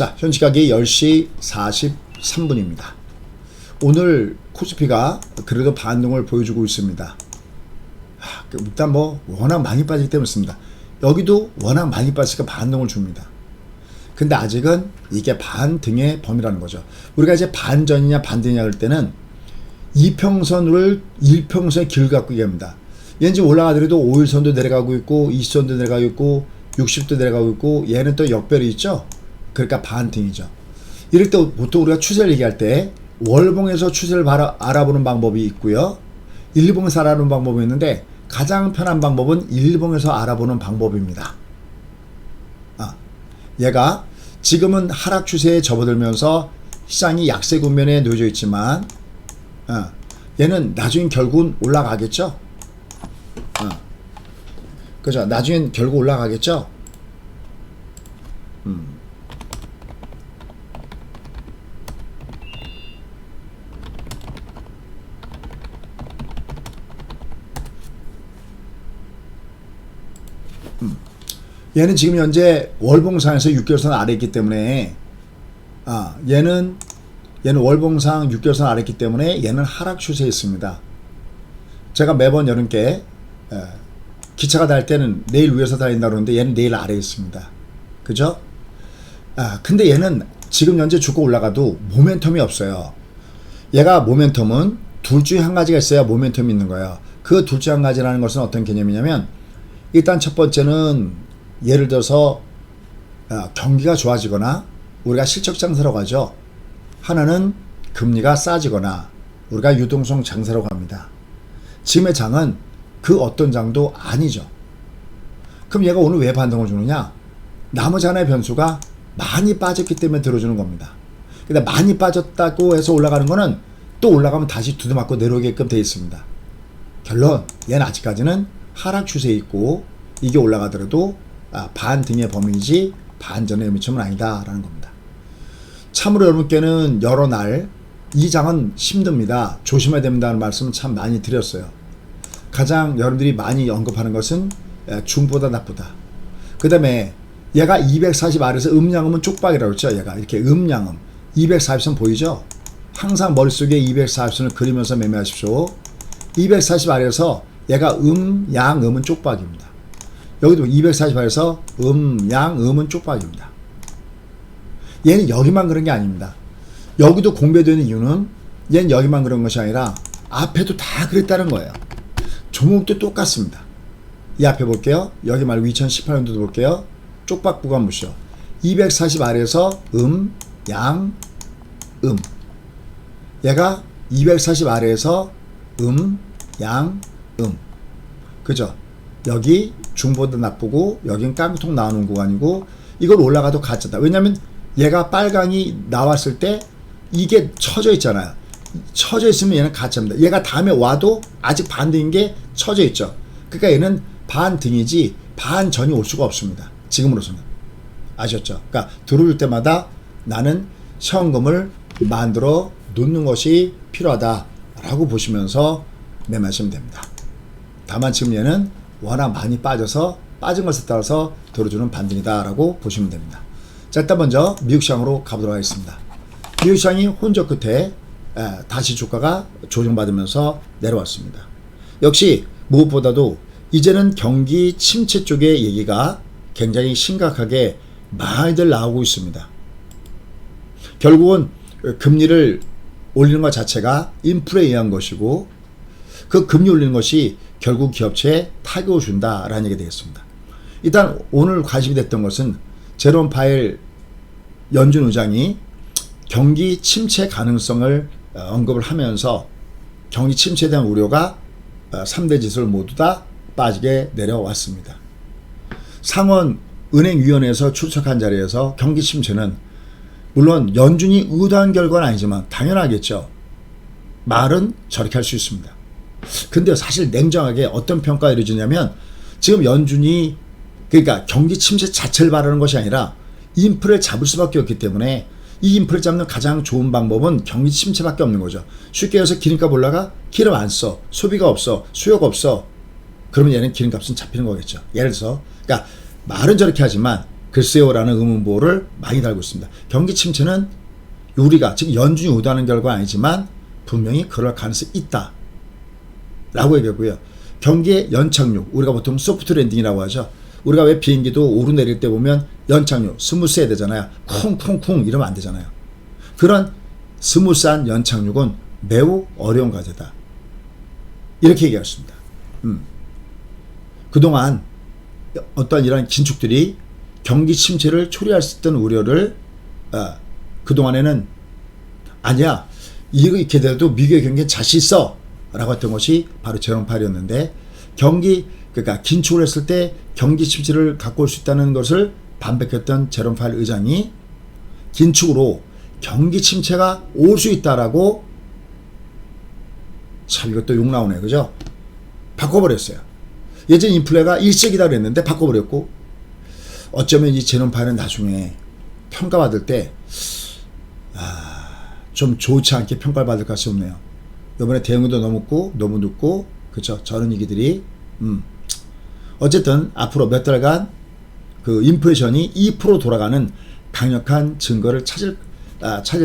자, 현 시각이 10시 43분입니다. 오늘 코스피가 그래도 반등을 보여주고 있습니다. 일단 워낙 많이 빠지기 때문에 습니다. 여기도 워낙 많이 빠지니까 반등을 줍니다. 근데 아직은 이게 반등의 범위라는 거죠. 우리가 이제 반전이냐 반등이냐 할 때는 이평선을 1평선의 길을 갖고 얘기합니다. 얘는 지금 올라가더라도 5일선도 내려가고 있고 20선도 내려가고 있고 60도 내려가고 있고 얘는 또 역별이 있죠. 그러니까 반등이죠. 이럴 때 보통 우리가 추세를 얘기할 때 월봉에서 추세를 알아보는 방법이 있고요. 일봉에서 알아보는 방법이 있는데 가장 편한 방법은 일봉에서 알아보는 방법입니다. 얘가 지금은 하락 추세에 접어들면서 시장이 약세 국면에 놓여져 있지만 얘는 나중엔 결국은 올라가겠죠. 그죠? 나중엔 결국 올라가겠죠. 얘는 지금 현재 월봉상에서 6개월선 아래 있기 때문에 얘는 월봉상 6개월선 아래 있기 때문에 얘는 하락 추세에 있습니다. 제가 매번 여러분께 기차가 달 때는 내일 위에서 달린다 그러는데 얘는 내일 아래에 있습니다. 그죠? 근데 얘는 지금 현재 주가 올라가도 모멘텀이 없어요. 얘가 모멘텀은 둘 중에 한 가지가 있어야 모멘텀이 있는 거예요. 그 둘 중에 한 가지라는 것은 어떤 개념이냐면 일단 첫 번째는 예를 들어서 경기가 좋아지거나 우리가 실적 장세라고 하죠. 하나는 금리가 싸지거나 우리가 유동성 장세라고 합니다. 지금의 장은 그 어떤 장도 아니죠. 그럼 얘가 오늘 왜 반등을 주느냐? 나머지 하나의 변수가 많이 빠졌기 때문에 들어주는 겁니다. 근데 많이 빠졌다고 해서 올라가는 거는 또 올라가면 다시 두드맞고 내려오게끔 되어 있습니다. 결론, 얘는 아직까지는 하락 추세에 있고 이게 올라가더라도 반등의 범위이지 반전의 의미점은 아니다라는 겁니다. 참으로 여러분께는 여러 날 이 장은 힘듭니다. 조심해야 된다는 말씀을 참 많이 드렸어요. 가장 여러분들이 많이 언급하는 것은 중보다 나쁘다. 그 다음에 얘가 240 아래에서 음양음은 쪽박이라고 했죠. 얘가 이렇게 음양음 240선 보이죠? 항상 머릿속에 240선을 그리면서 매매하십시오. 240 아래에서 얘가 양, 음은 쪽박입니다. 여기도 240 아래에서 양, 음은 쪽박입니다. 얘는 여기만 그런 게 아닙니다. 여기도 공배되는 이유는 얘는 여기만 그런 것이 아니라 앞에도 다 그랬다는 거예요. 종목도 똑같습니다. 이 앞에 볼게요. 여기 말고 2018년도도 볼게요. 쪽박 구간 보시죠. 240 아래에서 양, 얘가 240 아래에서 양, 그죠? 여기 중보도 나쁘고 여긴 깡통 나오는 구간이고 이걸 올라가도 가짜다. 왜냐면 얘가 빨강이 나왔을 때 이게 쳐져 있잖아요. 쳐져 있으면 얘는 가짜입니다. 얘가 다음에 와도 아직 반등인 게 쳐져 있죠. 그러니까 얘는 반등이지 반전이 올 수가 없습니다. 지금으로서는. 아셨죠? 그러니까 들어올 때마다 나는 현금을 만들어 놓는 것이 필요하다라고 보시면서 매매하시면 됩니다. 다만 지금 얘는 워낙 많이 빠져서 빠진 것에 따라서 들어주는 반등이다라고 보시면 됩니다. 자, 일단 먼저 미국 시장으로 가보도록 하겠습니다. 미국 시장이 혼적 끝에 다시 주가가 조정받으면서 내려왔습니다. 역시 무엇보다도 이제는 경기 침체 쪽의 얘기가 굉장히 심각하게 많이들 나오고 있습니다. 결국은 금리를 올리는 것 자체가 인플레에 의한 것이고 그 금리 올리는 것이 결국 기업체에 타격을 준다라는 얘기가 되겠습니다. 일단 오늘 관심이 됐던 것은 제롬 파웰 연준 의장이 경기 침체 가능성을 언급을 하면서 경기 침체에 대한 우려가 3대 지수를 모두 다 빠지게 내려왔습니다. 상원 은행위원회에서 출석한 자리에서 경기 침체는 물론 연준이 의도한 결과는 아니지만 당연하겠죠. 말은 저렇게 할 수 있습니다. 근데 사실 냉정하게 어떤 평가가 이루어지냐면 지금 연준이 그러니까 경기 침체 자체를 바라는 것이 아니라 인플레를 잡을 수밖에 없기 때문에 이 인플레 잡는 가장 좋은 방법은 경기 침체밖에 없는 거죠. 쉽게 해서 기름값 올라가? 기름 안 써. 소비가 없어. 수요가 없어. 그러면 얘는 기름값은 잡히는 거겠죠. 예를 들어서 그러니까 말은 저렇게 하지만 글쎄요라는 의문보호를 많이 달고 있습니다. 경기 침체는 우리가 즉 연준이 의도하는 결과는 아니지만 분명히 그럴 가능성이 있다 라고 얘기하고요. 경기의 연착륙, 우리가 보통 소프트 랜딩이라고 하죠. 우리가 왜 비행기도 오르내릴 때 보면 연착륙 스무스해야 되잖아요. 쿵쿵쿵 이러면 안 되잖아요. 그런 스무스한 연착륙은 매우 어려운 과제다 이렇게 얘기했습니다. 그동안 어떤 이런 긴축들이 경기 침체를 초래할 수 있던 우려를 그동안에는 아니야 이렇게 돼도 미국의 경기에 자신 있어 라고 했던 것이 바로 제롬 파웰이었는데 그러니까 긴축을 했을 때 경기 침체를 갖고 올 수 있다는 것을 반백했던 제롬 파웰 의장이 긴축으로 경기 침체가 올 수 있다라고 참 이것도 욕 나오네 그죠? 바꿔버렸어요. 예전 인플레가 일시적이다 그랬는데 바꿔버렸고 어쩌면 이 제롬 파웰은 나중에 평가받을 때 좀 좋지 않게 평가를 받을 가능성이 없네요. 이번에 대응도 너무 늦고 그렇죠. 저런 얘기들이 어쨌든 앞으로 몇 달간 그 인플레이션이 2% 돌아가는 강력한 증거를 찾을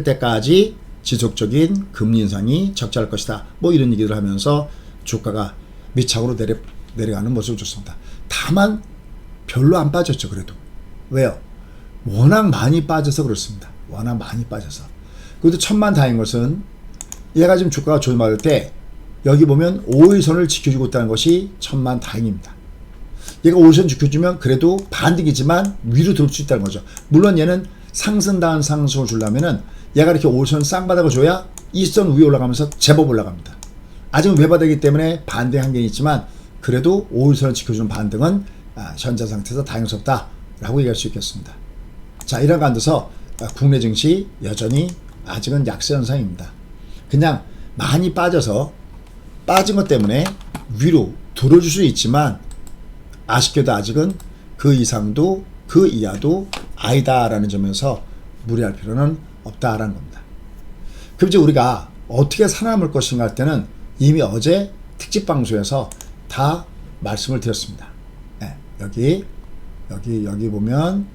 때까지 지속적인 금리 인상이 적절할 것이다. 뭐 이런 얘기를 하면서 주가가 밑창으로 내려가는 모습을 줬습니다. 다만 별로 안 빠졌죠. 그래도 왜요? 워낙 많이 빠져서 그렇습니다. 워낙 많이 빠져서. 그래도 천만다행인 것은 얘가 지금 주가가 조정받을 때 여기 보면 5일선을 지켜주고 있다는 것이 천만다행입니다. 얘가 5일선 지켜주면 그래도 반등이지만 위로 들을 수 있다는 거죠. 물론 얘는 상승다운 상승을 주려면은 얘가 이렇게 5일선 쌍바닥을 줘야 2선 위에 올라가면서 제법 올라갑니다. 아직은 외바닥이기 때문에 반등 한계는 있지만 그래도 5일선을 지켜주는 반등은 현재 상태에서 다행스럽다라고 얘기할 수 있겠습니다. 자, 이런 가운데서 국내 증시 여전히 아직은 약세 현상입니다. 그냥 많이 빠져서 빠진 것 때문에 위로 들어줄 수 있지만 아쉽게도 아직은 그 이상도 그 이하도 아니다라는 점에서 무리할 필요는 없다라는 겁니다. 그럼 이제 우리가 어떻게 살아남을 것인가 할 때는 이미 어제 특집 방송에서 다 말씀을 드렸습니다. 네, 여기 보면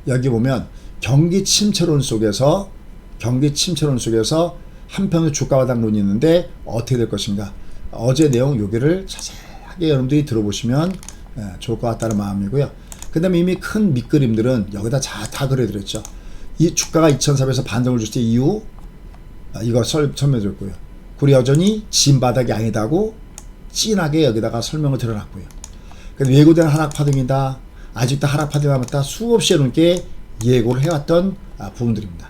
여기 보면 경기 침체론 속에서 한편으로 주가 바닥론이 있는데 어떻게 될 것인가. 어제 내용 여기를 자세하게 여러분들이 들어보시면 좋을 것 같다는 마음이고요. 그 다음에 이미 큰 밑그림들은 여기다 다 그려드렸죠. 이 주가가 2,400에서 반등을 줄 때 이후 이거 설명드렸고요. 그리고 여전히 진바닥이 아니다고 진하게 여기다가 설명을 드려놨고요. 예고된 하락파동이다. 아직도 하락파동이 남았다. 수없이 여러분께 예고를 해왔던 부분들입니다.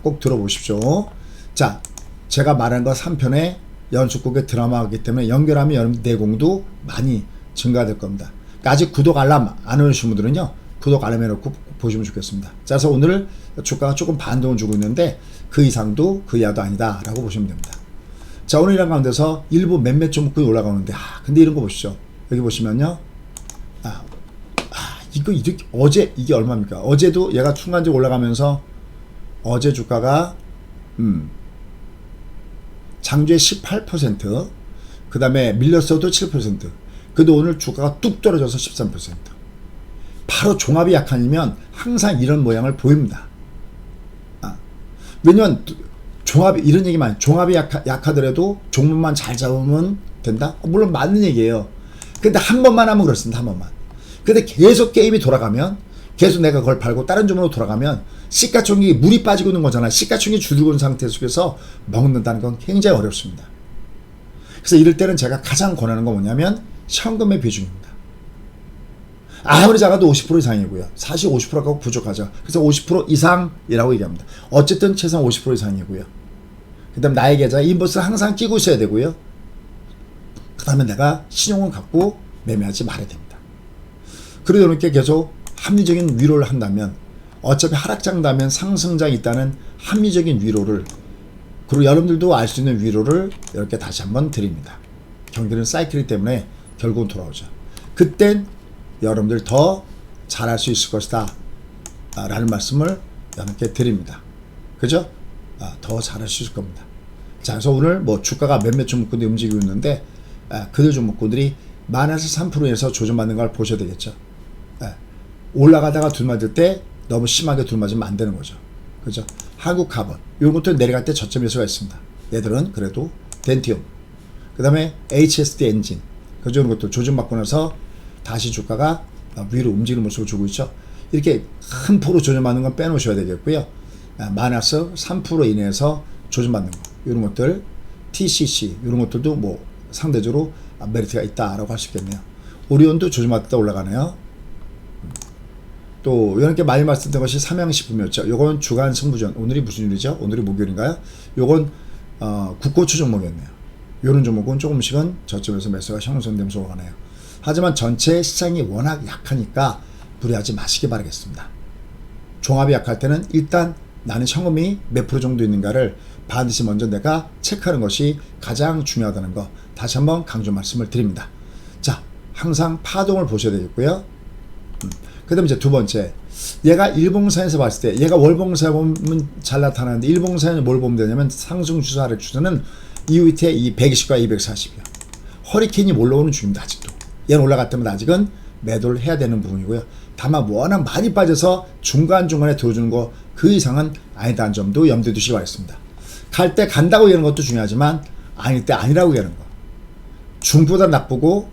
꼭 들어보십시오. 자, 제가 말한 거 3편의 연속극의 드라마이기 때문에 연결하면 여러분 내공도 많이 증가될 겁니다. 그러니까 아직 구독 알람 안 해주신 분들은요, 구독 알람 해놓고 보시면 좋겠습니다. 자, 그래서 오늘 주가가 조금 반동을 주고 있는데 그 이상도 그 이하도 아니다 라고 보시면 됩니다. 자, 오늘 이런 가운데서 일부 몇몇 종목들이 올라가는데 근데 이런 거 보시죠. 여기 보시면요, 이거 이렇게 어제 이게 얼마입니까? 어제도 얘가 순간적으로 올라가면서 어제 주가가 장주에 18%, 그 다음에 밀렸어도 7%, 그래도 오늘 주가가 뚝 떨어져서 13%. 바로 종합이 약하면 항상 이런 모양을 보입니다. 왜냐면 종합이 이런 얘기 많이, 종합이 약하더라도 종목만 잘 잡으면 된다? 물론 맞는 얘기예요. 근데 한 번만 하면 그렇습니다. 한 번만. 근데 계속 게임이 돌아가면, 계속 내가 그걸 팔고 다른 종목으로 돌아가면 시가총액이 물이 빠지고 있는 거잖아요. 시가총액이 줄고 있는 상태 속에서 먹는다는 건 굉장히 어렵습니다. 그래서 이럴 때는 제가 가장 권하는 건 뭐냐면 현금의 비중입니다. 아무리 작아도 50% 이상이고요. 사실 50%가 부족하죠. 그래서 50% 이상이라고 얘기합니다. 어쨌든 최소한 50% 이상이고요. 그 다음 나의 계좌 인버스를 항상 끼고 있어야 되고요. 그 다음에 내가 신용을 갖고 매매하지 말아야 됩니다. 그리고 이렇게 계속 합리적인 위로를 한다면, 어차피 하락장다면 상승장이 있다는 합리적인 위로를, 그리고 여러분들도 알 수 있는 위로를 이렇게 다시 한번 드립니다. 경기는 사이클이기 때문에 결국은 돌아오죠. 그땐 여러분들 더 잘할 수 있을 것이다 라는 말씀을 여러분께 드립니다. 그죠? 더 잘할 수 있을 겁니다. 자, 그래서 오늘 뭐 주가가 몇몇 종목군들이 움직이고 있는데 그들 종목군들이 마이너스 3%에서 조정받는 걸 보셔야 되겠죠. 올라가다가 둘 맞을 때 너무 심하게 둘 맞으면 안 되는 거죠. 그죠? 한국카본 이런 것들 내려갈 때 저점 요소가 있습니다. 얘들은 그래도 덴티움, 그 다음에 HSD 엔진, 그런 것도 조정받고 나서 다시 주가가 위로 움직이는 모습을 주고 있죠. 이렇게 큰 폭으로 조정받는 건 빼놓으셔야 되겠고요. 마이너스 3% 이내에서 조정받는 거, 이런 것들, TCC 이런 것들도 뭐 상대적으로 메리트가 있다라고 할 수 있겠네요. 오리온도 조정받다 올라가네요. 또 이렇게 많이 말씀드린 것이 삼양식품이었죠. 요건 주간 승부전. 오늘이 무슨 요일이죠? 오늘이 목요일인가요? 요건 국고추 종목이었네요. 요런 종목은 조금씩은 저점에서 매수가 형성되면서 올라가네요. 하지만 전체 시장이 워낙 약하니까 무리하지 마시기 바라겠습니다. 종합이 약할 때는 일단 나는 현금이 몇 프로 정도 있는가를 반드시 먼저 내가 체크하는 것이 가장 중요하다는 거 다시 한번 강조 말씀을 드립니다. 자, 항상 파동을 보셔야 되겠고요. 그 다음에 이제 두 번째, 얘가 일봉사에서 봤을 때 얘가 월봉사에 보면 잘 나타나는데 일봉사에는 뭘 보면 되냐면 상승 추세 하락 추세는 이후 밑에 이 120과 240이요. 허리케인이 올라오는 중입니다. 아직도. 얘는 올라갔다면 아직은 매도를 해야 되는 부분이고요. 다만 워낙 많이 빠져서 중간중간에 들어주는 거 그 이상은 아니다는 점도 염두에 두시기 바라겠습니다. 갈 때 간다고 얘기하는 것도 중요하지만 아닐 때 아니라고 얘기하는 거. 중보다 나쁘고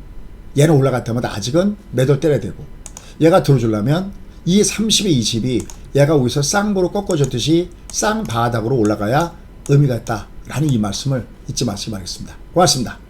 얘는 올라갈 때마다 아직은 매도를 때려야 되고, 얘가 들어주려면 이 30에 20이 얘가 여기서 쌍보로 꺾어졌듯이 쌍바닥으로 올라가야 의미가 있다라는 이 말씀을 잊지 마시기 바라겠습니다. 고맙습니다.